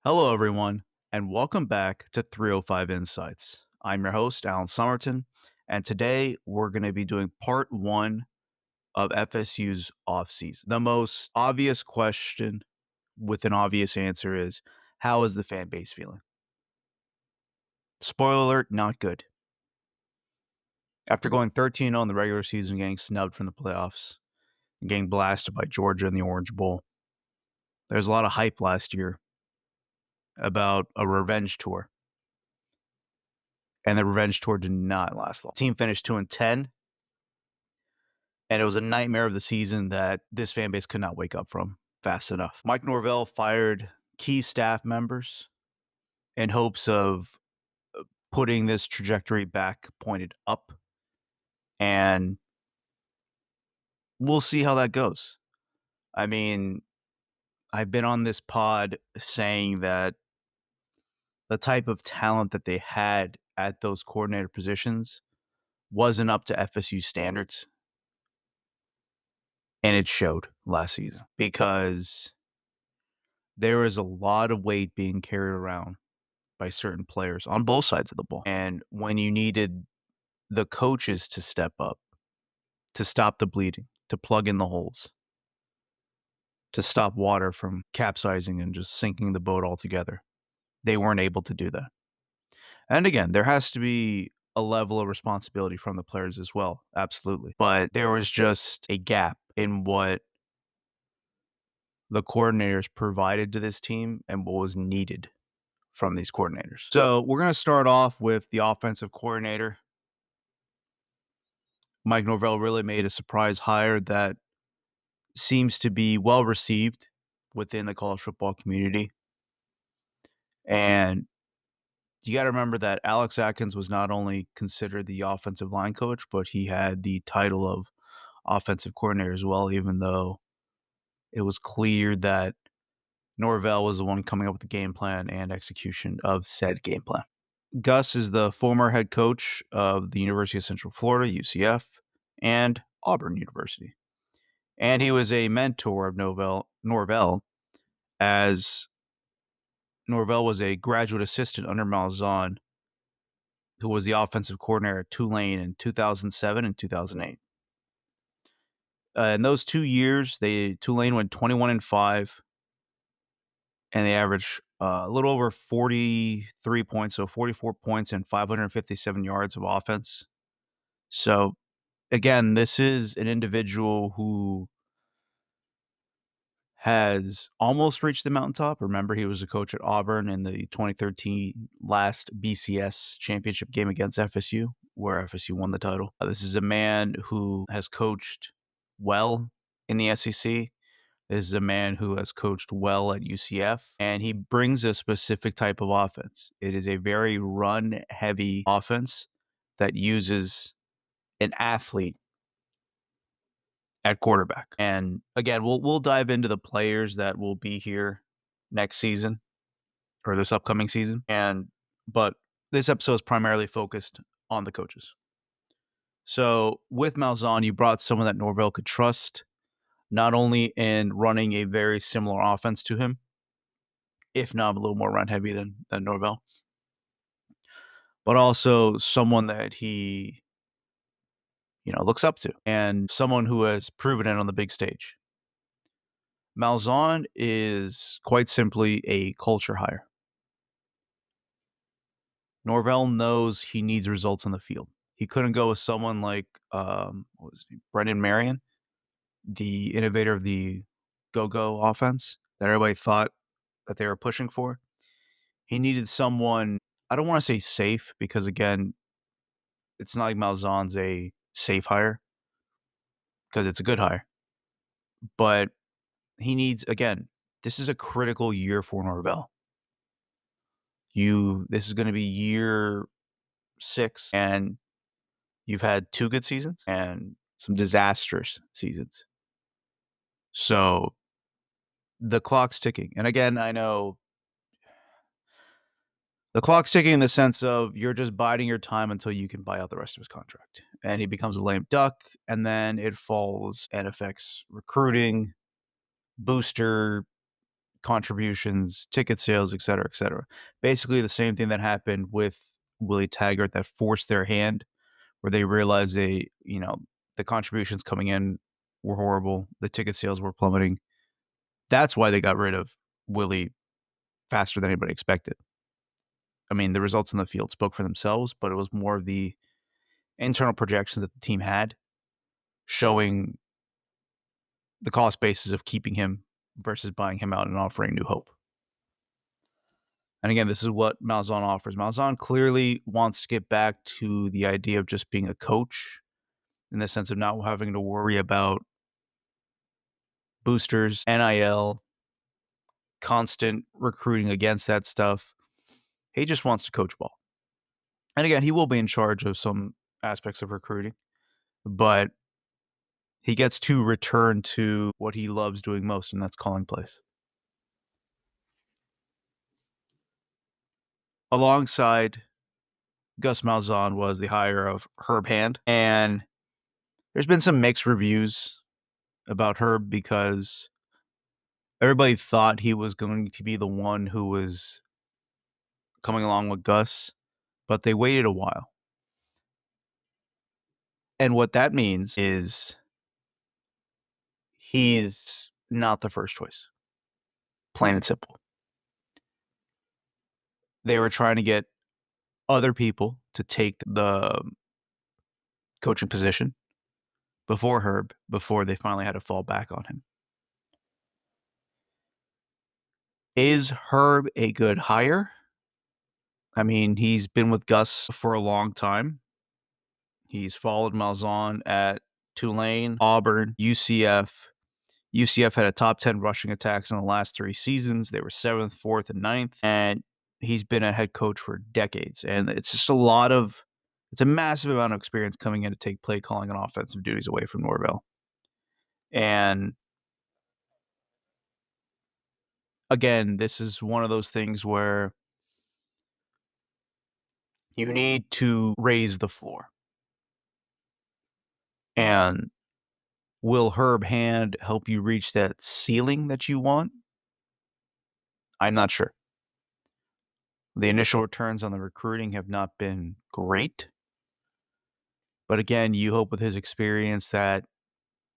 Hello, everyone, and welcome back to 305 Insights. I'm your host, Alan Somerton, and today we're going to be doing part one of FSU's offseason. The most obvious question with an obvious answer is, how is the fan base feeling? Spoiler alert, not good. After going 13-0 in the regular season, getting snubbed from the playoffs, and getting blasted by Georgia in the Orange Bowl, there's a lot of hype last year about a revenge tour. And the revenge tour did not last long. The team finished 2-10, and it was a nightmare of the season that this fan base could not wake up from fast enough. Mike Norvell fired key staff members in hopes of putting this trajectory back pointed up, and we'll see how that goes. I mean, I've been on this pod saying that the type of talent that they had at those coordinator positions wasn't up to FSU standards. And it showed last season because there was a lot of weight being carried around by certain players on both sides of the ball. And when you needed the coaches to step up, to stop the bleeding, to plug in the holes, to stop water from capsizing and just sinking the boat altogether, they weren't able to do that. And again, there has to be a level of responsibility from the players as well. Absolutely. But there was just a gap in what the coordinators provided to this team and what was needed from these coordinators. So we're going to start off with the offensive coordinator. Mike Norvell really made a surprise hire that seems to be well received within the college football community. And you got to remember that Alex Atkins was not only considered the offensive line coach, but he had the title of offensive coordinator as well, even though it was clear that Norvell was the one coming up with the game plan and execution of said game plan. Gus is the former head coach of the University of Central Florida, UCF, and Auburn University. And he was a mentor of Norvell, as Norvell was a graduate assistant under Malzahn, who was the offensive coordinator at Tulane in 2007 and 2008. In those 2 years, Tulane went 21-5, and they averaged a little over 43 points, so 44 points and 557 yards of offense. So, again, this is an individual who has almost reached the mountaintop. Remember, he was a coach at Auburn in the 2013 last BCS championship game against FSU, where FSU won the title. This is a man who has coached well in the SEC. This is a man who has coached well at UCF, and he brings a specific type of offense. It is a very run-heavy offense that uses an athlete at quarterback. And again, we'll dive into the players that will be here next season or this upcoming season. But this episode is primarily focused on the coaches. So with Malzahn, you brought someone that Norvell could trust, not only in running a very similar offense to him, if not a little more run heavy than Norvell, but also someone that he looks up to, and someone who has proven it on the big stage. Malzahn is quite simply a culture hire. Norvell knows he needs results on the field. He couldn't go with someone like Brendan Marion, the innovator of the go-go offense that everybody thought that they were pushing for. He needed someone, I don't want to say safe, because again, it's not like Malzahn's a safe hire, because it's a good hire. But he needs, again, this is a critical year for Norvell. This is going to be year 6, and you've had 2 good seasons and some disastrous seasons. So the clock's ticking. And again, I know the clock's ticking in the sense of you're just biding your time until you can buy out the rest of his contract. And he becomes a lame duck, and then it falls and affects recruiting, booster, contributions, ticket sales, et cetera, et cetera. Basically the same thing that happened with Willie Taggart that forced their hand, where they realized the contributions coming in were horrible. The ticket sales were plummeting. That's why they got rid of Willie faster than anybody expected. I mean, the results in the field spoke for themselves, but it was more of the internal projections that the team had showing the cost basis of keeping him versus buying him out and offering new hope. And again, this is what Malzahn offers. Malzahn clearly wants to get back to the idea of just being a coach in the sense of not having to worry about boosters, NIL, constant recruiting against that stuff. He just wants to coach ball. And again, he will be in charge of some aspects of recruiting, but he gets to return to what he loves doing most, and that's calling plays. Alongside Gus Malzahn was the hire of Herb Hand, and there's been some mixed reviews about Herb because everybody thought he was going to be the one who was coming along with Gus, but they waited a while. And what that means is he's not the first choice. Plain and simple. They were trying to get other people to take the coaching position before Herb, before they finally had to fall back on him. Is Herb a good hire? I mean, he's been with Gus for a long time. He's followed Malzahn at Tulane, Auburn, UCF. UCF had a top 10 rushing attacks in the last 3 seasons. They were 7th, 4th, and 9th. And he's been a head coach for decades. And it's just it's a massive amount of experience coming in to take play calling and offensive duties away from Norvell. And again, this is one of those things where you need to raise the floor. And will Herb Hand help you reach that ceiling that you want? I'm not sure. The initial returns on the recruiting have not been great. But again, you hope with his experience that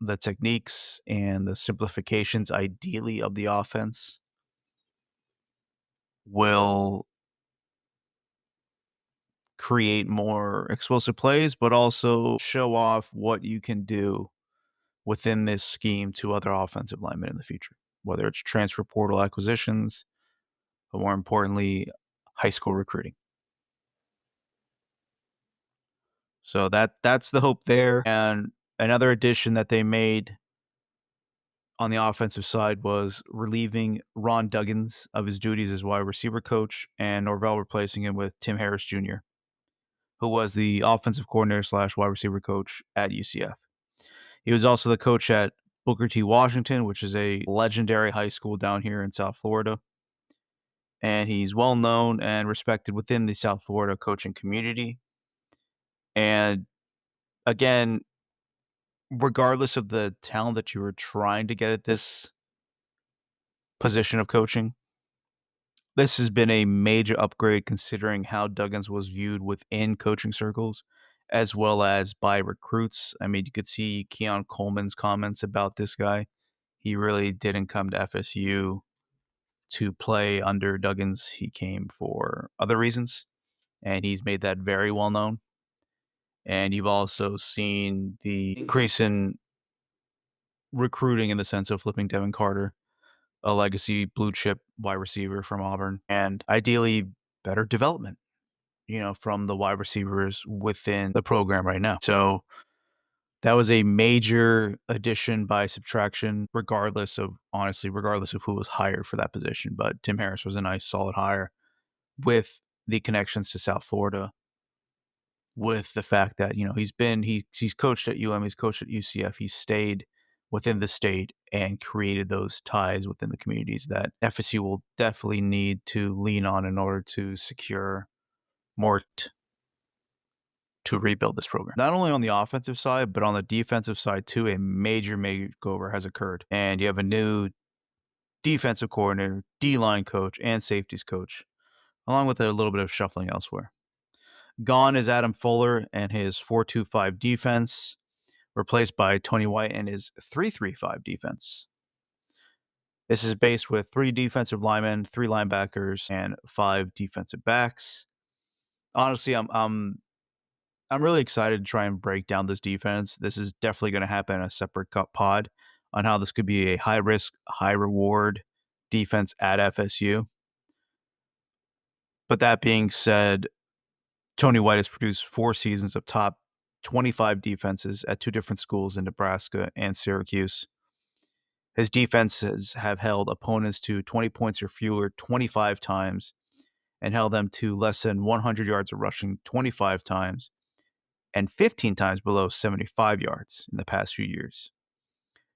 the techniques and the simplifications, ideally, of the offense will create more explosive plays, but also show off what you can do within this scheme to other offensive linemen in the future, whether it's transfer portal acquisitions, but more importantly, high school recruiting. So that's the hope there. And another addition that they made on the offensive side was relieving Ron Duggins of his duties as wide receiver coach and Norvell replacing him with Tim Harris Jr., who was the offensive coordinator / wide receiver coach at UCF. He was also the coach at Booker T. Washington, which is a legendary high school down here in South Florida. And he's well known and respected within the South Florida coaching community. And again, regardless of the talent that you were trying to get at this position of coaching, this has been a major upgrade considering how Duggins was viewed within coaching circles as well as by recruits. I mean, you could see Keon Coleman's comments about this guy. He really didn't come to FSU to play under Duggins. He came for other reasons, and he's made that very well known. And you've also seen the increase in recruiting in the sense of flipping Devin Carter, a legacy blue chip wide receiver from Auburn, and ideally better development, from the wide receivers within the program right now. So that was a major addition by subtraction, regardless of who was hired for that position. But Tim Harris was a nice, solid hire with the connections to South Florida, with the fact that, he's coached at UM, he's coached at UCF, he's stayed within the state and created those ties within the communities that FSU will definitely need to lean on in order to secure more to rebuild this program. Not only on the offensive side, but on the defensive side too, a major makeover has occurred. And you have a new defensive coordinator, D-line coach, and safeties coach, along with a little bit of shuffling elsewhere. Gone is Adam Fuller and his 4-2-5 defense, replaced by Tony White and his 3-3-5 defense. This is based with 3 defensive linemen, 3 linebackers, and 5 defensive backs. Honestly, I'm really excited to try and break down this defense. This is definitely going to happen in a separate cut pod on how this could be a high risk, high reward defense at FSU. But that being said, Tony White has produced 4 seasons of top 25 defenses at 2 different schools in Nebraska and Syracuse. His defenses have held opponents to 20 points or fewer 25 times and held them to less than 100 yards of rushing 25 times and 15 times below 75 yards in the past few years.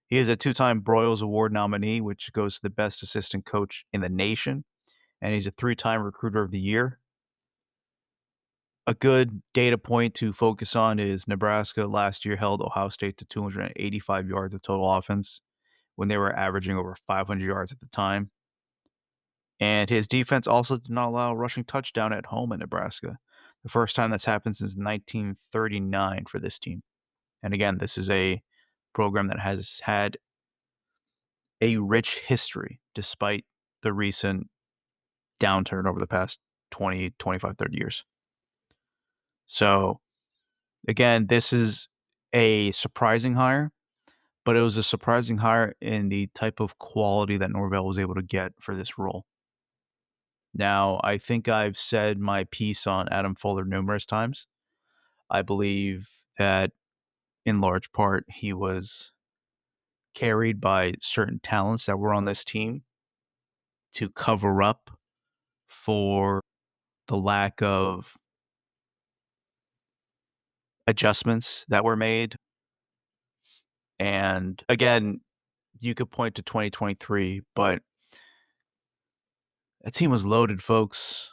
He is a 2-time Broyles Award nominee, which goes to the best assistant coach in the nation, and he's a 3-time Recruiter of the Year. A good data point to focus on is Nebraska last year held Ohio State to 285 yards of total offense when they were averaging over 500 yards at the time. And his defense also did not allow a rushing touchdown at home in Nebraska, the first time that's happened since 1939 for this team. And again, this is a program that has had a rich history despite the recent downturn over the past 20, 25, 30 years. So, again, this is a surprising hire, but it was a surprising hire in the type of quality that Norvell was able to get for this role. Now, I think I've said my piece on Adam Fuller numerous times. I believe that in large part he was carried by certain talents that were on this team to cover up for the lack of adjustments that were made. And again, you could point to 2023, but that team was loaded, folks.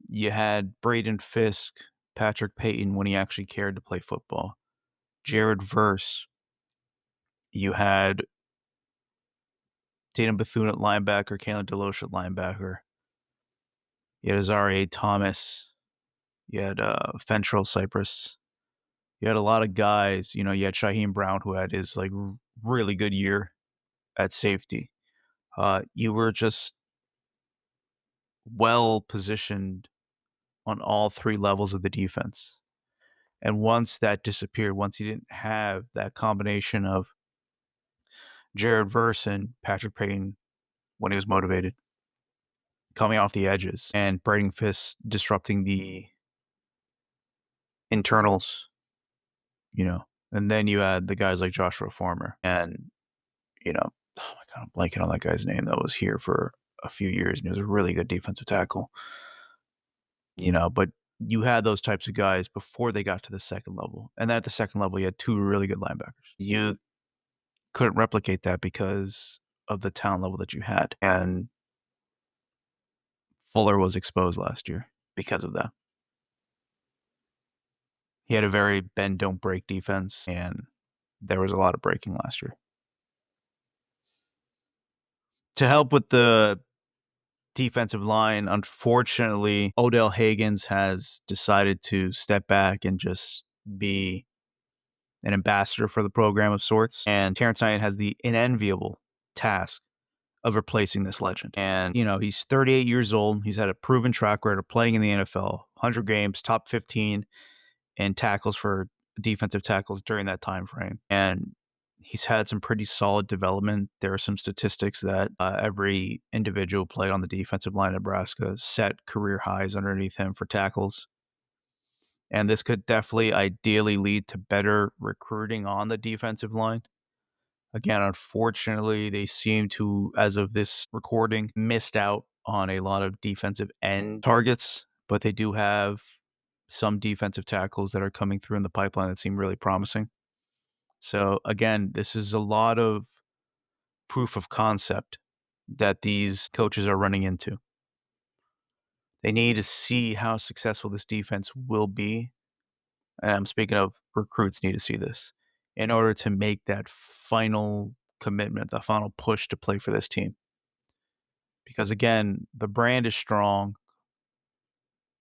You had Braden Fisk, Patrick Payton when he actually cared to play football, Jared Verse. You had Tatum Bethune at linebacker, Kalen DeLoach at linebacker. You had Azariah Thomas. You had Fentrell Cypress. You had a lot of guys. You had Shaheem Brown, who had his really good year at safety. You were just well positioned on all 3 levels of the defense. And once that disappeared, once you didn't have that combination of Jared Verse and Patrick Payton when he was motivated, coming off the edges, and Braden Fisk disrupting the internals, and then you had the guys like Joshua Farmer and, oh my God, I'm blanking on that guy's name that was here for a few years, and he was a really good defensive tackle, but you had those types of guys before they got to the second level. And then at the second level, you had 2 really good linebackers. You couldn't replicate that because of the talent level that you had. And Fuller was exposed last year because of that. He had a very bend, don't break defense, and there was a lot of breaking last year. To help with the defensive line, unfortunately, Odell Higgins has decided to step back and just be an ambassador for the program of sorts. And Terrence Knight has the unenviable task of replacing this legend. And, he's 38 years old. He's had a proven track record of playing in the NFL, 100 games, top 15 in tackles for defensive tackles during that time frame. And he's had some pretty solid development. There are some statistics that every individual played on the defensive line in Nebraska set career highs underneath him for tackles. And this could definitely ideally lead to better recruiting on the defensive line. Again, unfortunately, they seem to, as of this recording, missed out on a lot of defensive end targets, but they do have some defensive tackles that are coming through in the pipeline that seem really promising. So again, this is a lot of proof of concept that these coaches are running into. They need to see how successful this defense will be. And I'm speaking of recruits need to see this in order to make that final commitment, the final push to play for this team. Because again, the brand is strong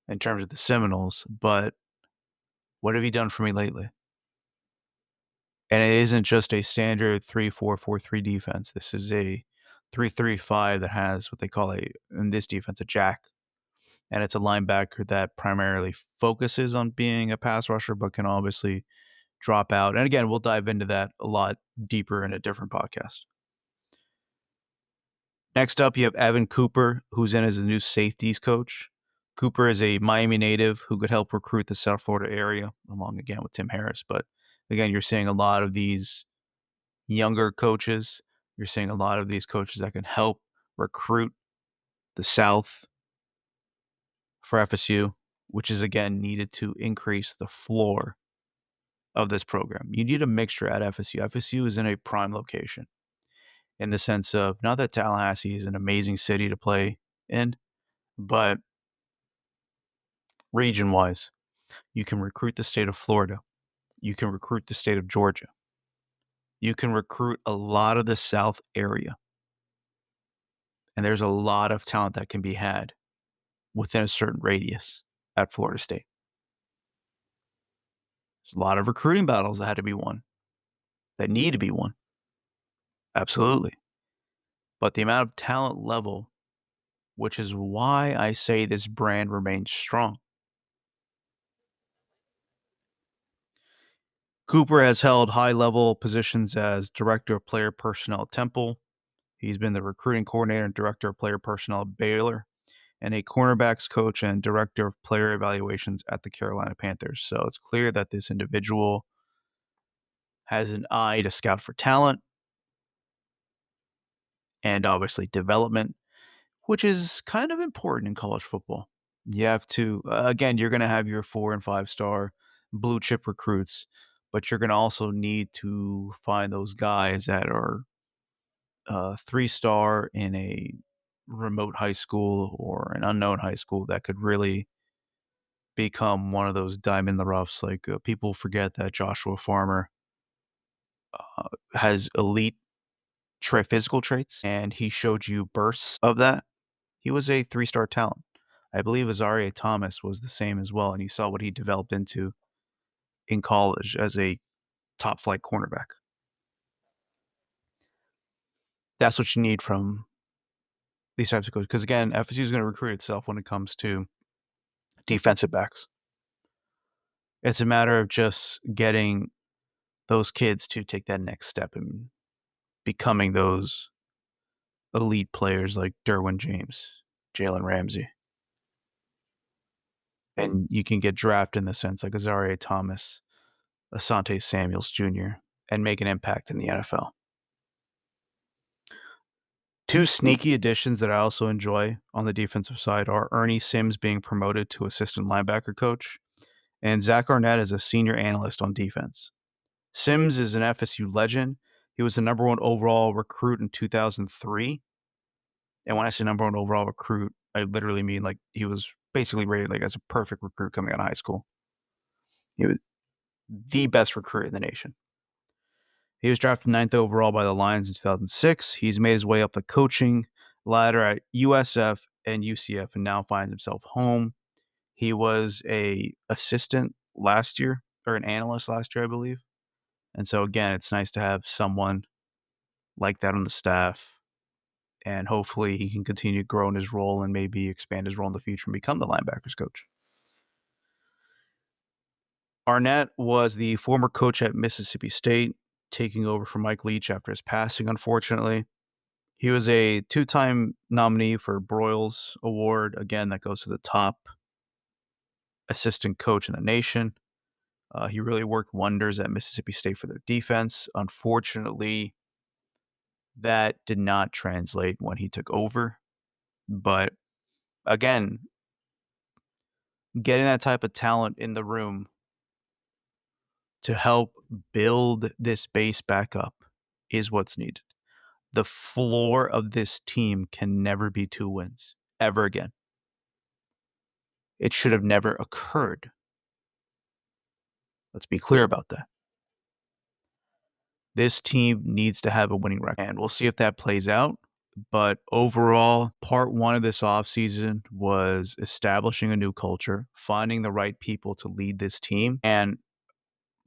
in terms of the Seminoles, but what have you done for me lately? And it isn't just a standard 3-4-4-3 defense. This is a 3-3-5 that has what they call in this defense, a jack. And it's a linebacker that primarily focuses on being a pass rusher, but can obviously drop out. And again, we'll dive into that a lot deeper in a different podcast. Next up, you have Evan Cooper, who's in as the new safeties coach. Cooper is a Miami native who could help recruit the South Florida area, along again with Tim Harris. But again, you're seeing a lot of these younger coaches. You're seeing a lot of these coaches that can help recruit the South for FSU, which is again needed to increase the floor of this program. You need a mixture at FSU. FSU is in a prime location in the sense of not that Tallahassee is an amazing city to play in, but region wise, you can recruit the state of Florida. You can recruit the state of Georgia. You can recruit a lot of the South area. And there's a lot of talent that can be had within a certain radius at Florida State. There's a lot of recruiting battles that had to be won, that need to be won. Absolutely. But the amount of talent level, which is why I say this brand remains strong. Cooper has held high-level positions as Director of Player Personnel at Temple. He's been the recruiting coordinator and Director of Player Personnel at Baylor, and a cornerbacks coach and Director of Player Evaluations at the Carolina Panthers. So it's clear that this individual has an eye to scout for talent and obviously development, which is kind of important in college football. You have to, again, you're going to have your 4 and 5 star blue chip recruits, but you're going to also need to find those guys that are 3-star in a remote high school or an unknown high school that could really become one of those diamond in the roughs. Like people forget that Joshua Farmer has elite physical traits, and he showed you bursts of that. He was a 3-star talent. I believe Azaria Thomas was the same as well, and you saw what he developed into in college as a top flight cornerback. That's what you need from these types of coaches. Because again, FSU is going to recruit itself when it comes to defensive backs. It's a matter of just getting those kids to take that next step and becoming those elite players like Derwin James, Jalen Ramsey. And you can get drafted in the sense like Azaria Thomas, Asante Samuels Jr., and make an impact in the NFL. Two sneaky additions that I also enjoy on the defensive side are Ernie Sims being promoted to assistant linebacker coach and Zach Arnett as a senior analyst on defense. Sims is an FSU legend. He was the number 1 overall recruit in 2003. And when I say number 1 overall recruit, I literally mean like he was basically rated like as a perfect recruit coming out of high school. He was the best recruit in the nation. He was drafted 9th overall by the Lions in 2006. He's made his way up the coaching ladder at USF and UCF and now finds himself home. He was a assistant last year, or an analyst last year, I believe. And so, again, it's nice to have someone like that on the staff. And hopefully he can continue to grow in his role and maybe expand his role in the future and become the linebackers coach. Arnett was the former coach at Mississippi State, taking over for Mike Leach after his passing, unfortunately. He was a 2-time nominee for Broyles Award. Again, that goes to the top assistant coach in the nation. He really worked wonders at Mississippi State for their defense. Unfortunately, that did not translate when he took over. But again, getting that type of talent in the room to help build this base back up is what's needed. The floor of this team can never be 2 wins, ever again. It should have never occurred. Let's be clear about that. This team needs to have a winning record, and we'll see if that plays out But overall, part one of this offseason was establishing a new culture, finding the right people to lead this team. And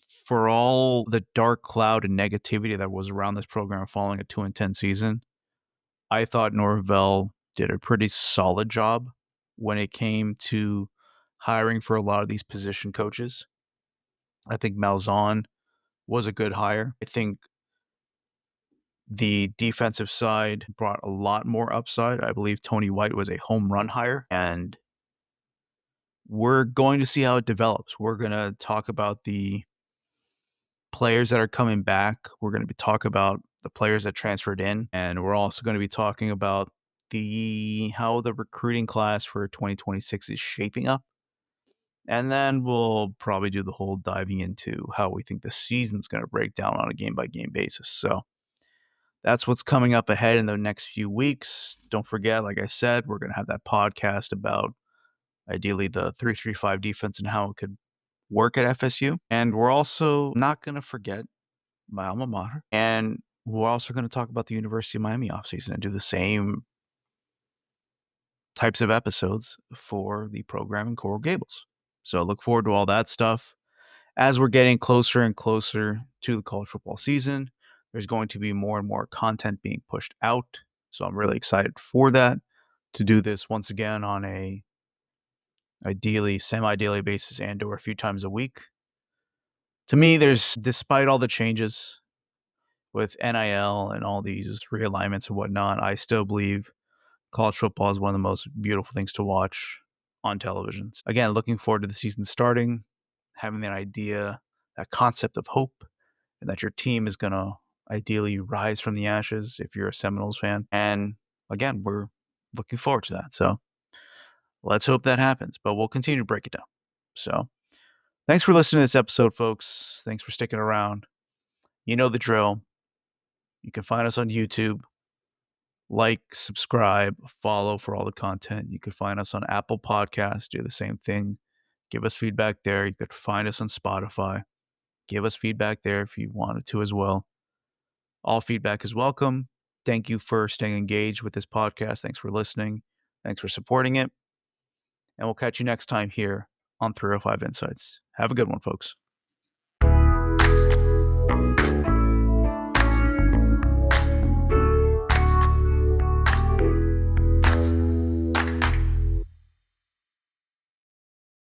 for all the dark cloud and negativity that was around this program following a 2-10 season, I thought Norvell did a pretty solid job when it came to hiring for a lot of these position coaches. I think Malzahn was a good hire. I think the defensive side brought a lot more upside. I believe Tony White was a home run hire, and we're going to see how it develops. We're going to talk about the players that are coming back. We're going to be talking about the players that transferred in, and we're also going to be talking about how the recruiting class for 2026 is shaping up. And then we'll probably do the whole diving into how we think the season's going to break down on a game by game basis. So that's what's coming up ahead in the next few weeks. Don't forget, like I said, we're going to have that podcast about ideally the 3-3-5 defense and how it could work at FSU. And we're also not going to forget my alma mater. And we're also going to talk about the University of Miami offseason and do the same types of episodes for the program in Coral Gables. So look forward to all that stuff. As we're getting closer and closer to the college football season, there's going to be more and more content being pushed out. So I'm really excited for that, to do this once again on a ideally semi-daily basis and or a few times a week. To me, despite all the changes with NIL and all these realignments and whatnot, I still believe college football is one of the most beautiful things to watch on televisions. Again, looking forward to the season starting, having that idea, that concept of hope, and that your team is going to ideally rise from the ashes if you're a Seminoles fan. And again, we're looking forward to that. So let's hope that happens, but we'll continue to break it down. So thanks for listening to this episode, folks. Thanks for sticking around. You know the drill. You can find us on YouTube. Like, subscribe, follow for all the content. You can find us on Apple Podcasts. Do the same thing. Give us feedback there. You could find us on Spotify. Give us feedback there if you wanted to as well. All feedback is welcome. Thank you for staying engaged with this podcast. Thanks for listening. Thanks for supporting it. And we'll catch you next time here on 305 Insights. Have a good one, folks.